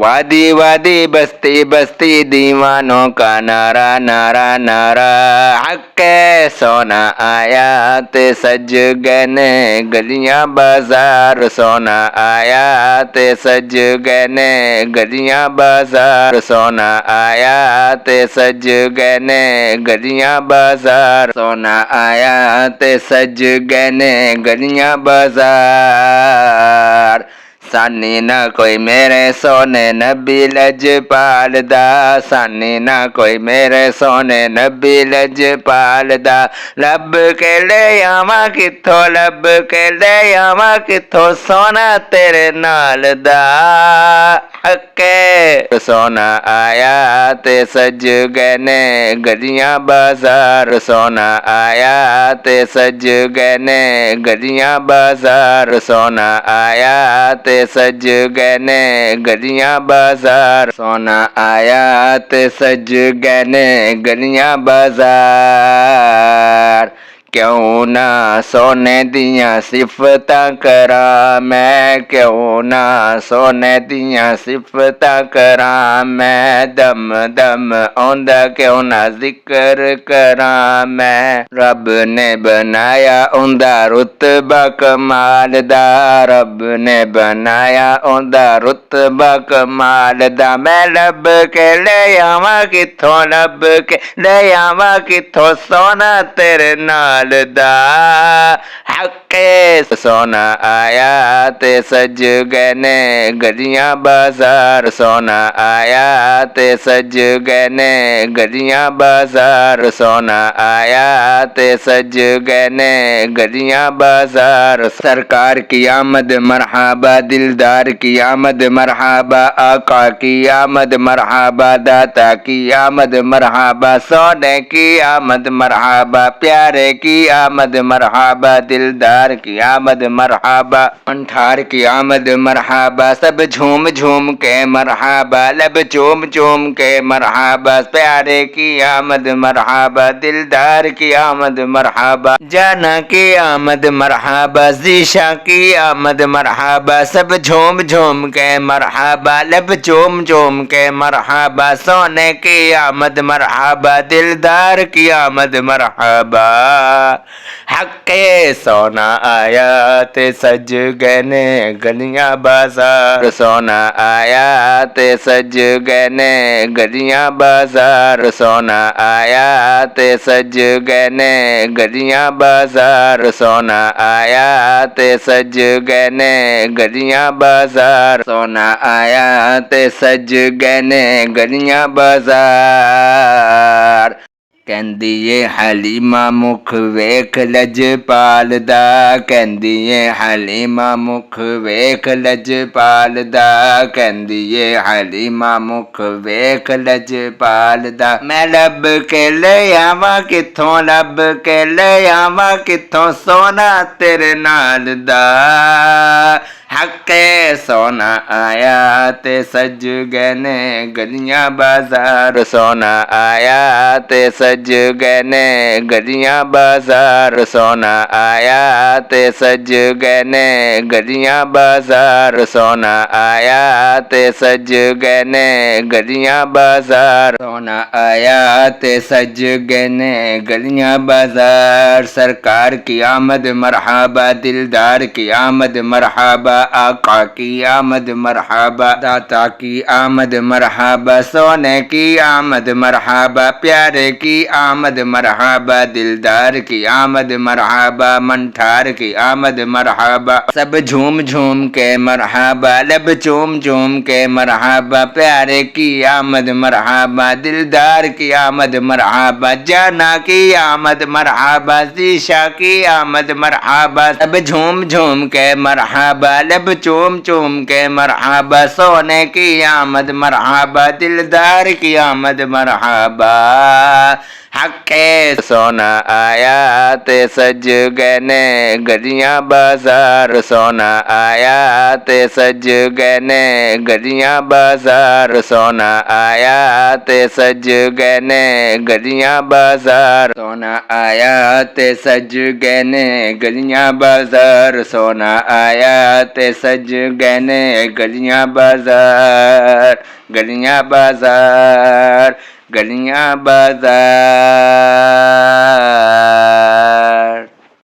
वादी वादी बस्ती बस्ती दीवानों का नारा नारा नारा। हक सोना आया ते सज गए ने गलियां बाजार। सोना आया ते सज गए ने गलियां बाजार। सोना आया ते सज गए ने गलियां बाजार। सोना आया ते सज गए ने गलियां बाजार। सानी ना कोई मेरे सोने नबी लजपाल दा। सानी ना कोई मेरे सोने नबी लजपाल दा। लब के ले आवा किथों लब के ले आवा किथों सोना तेरे नाल दा। हके सोना आया ते सज गए ने गलियां बाजार। सोना आया ते सज गए ने गलियां बाजार। सोना आया ते सज गए ने गलियां बाजार। सोना आया ते सज गए ने गलियां बाजार। क्यों ना सोने दियां सिफतां करा मैं। क्यों ना सोने दियां सिफतां करा मैं। दम दम आंदा क्यों ना जिक्र करा मैं। रब ने बनाया उंदा रुतबा कमाल दा। रब ने बनाया उंदा रुतबा कमाल दा। मैं लब के ले आवा किथों लब के ले आवा किथों सोना तेरे नाल दा। हके सोना आया ते सज गए ने गलियां बाजार। सोना आया ते सज गए ने गलियां बाजार। सोना आया ते सज गए ने गलियां बाजार। सरकार की आमद मरहबा दिलदार की आमद मरहबा। आका की आमद मरहबा दाता की आमद मरहबा। सोने की आमद मरहबा प्यारे की आमद मरहबा। दिलदार की आमद मरहबा अंठार की आमद मरहबा। सब झूम झूम के मरहबा लब चूम चूम के मरहबा। प्यारे की आमद मरहबा दिलदार की आमद मरहबा। जाना की आमद मरहबा जीशा की आमद मरहबा। सब झूम झूम के मरहबा लब चूम चूम के मरहबा। सोने की आमद मरहबा दिलदार की आमद मरहबा। हके सोना आया ते सज गए ने गलियां बाजार। सोना आया ते सज गए ने गलियां बाजार। सोना आया ते सज गए ने गलियां बाजार। सोना आया ते सज गए ने गलियां बाजार। सोना आया ते सज गए ने गलियां बाजार। कहंदी ए हलीमा मुख वेख लजपाल दा। कहंदी ए हलीमा मुख वेख लजपाल दा। कहंदी ए हलीमा मुख वेख लजपाल दा। मैं लब के ले आवा किथों लब के ले आवा किथों सोना तेरे नाल दा। हके सोना आया ते सज गए ने गलियां बाजार। सोना आया ते सज गए ने गलियां बाजार। सोना आया ते सज गए ने गलियां बाजार। सोना आया ते सज गए ने गलियां बाजार। सोना आया ते सज गए ने गलियां बाजार। सरकार की आमद मरहबा दिलदार की आमद मरहबा। आका की आमद मरहबा दाता की आमद मरहबा। सोने की आमद मरहबा प्यारे की आमद मरहबा। दिलदार की आमद मरहबा मंठार की आमद मरहबा। सब झूम झूम के मरहबा लब चूम चूम के मरहबा। प्यारे की आमद मरहबा दिलदार की आमद मरहबा। जाना की आमद मरहबा जीशा की आमद मरहबा। सब झूम झूम के मरहबा लब चूम चूम के मरहबा। सोने की आमद मरहबा दिलदार की आमद मरहबा। हके सोना आया ते सज गए ने गलियां बाजार सोना आया ते सज गए ने गलियां बाजार सोना आया ते सज गए ने गलियां बाजार सोना आया ते सज गए ने गलियां बाजार सोना आया ते सज गए ने गलियां बाजार गलियां बाजार गलियां बाजार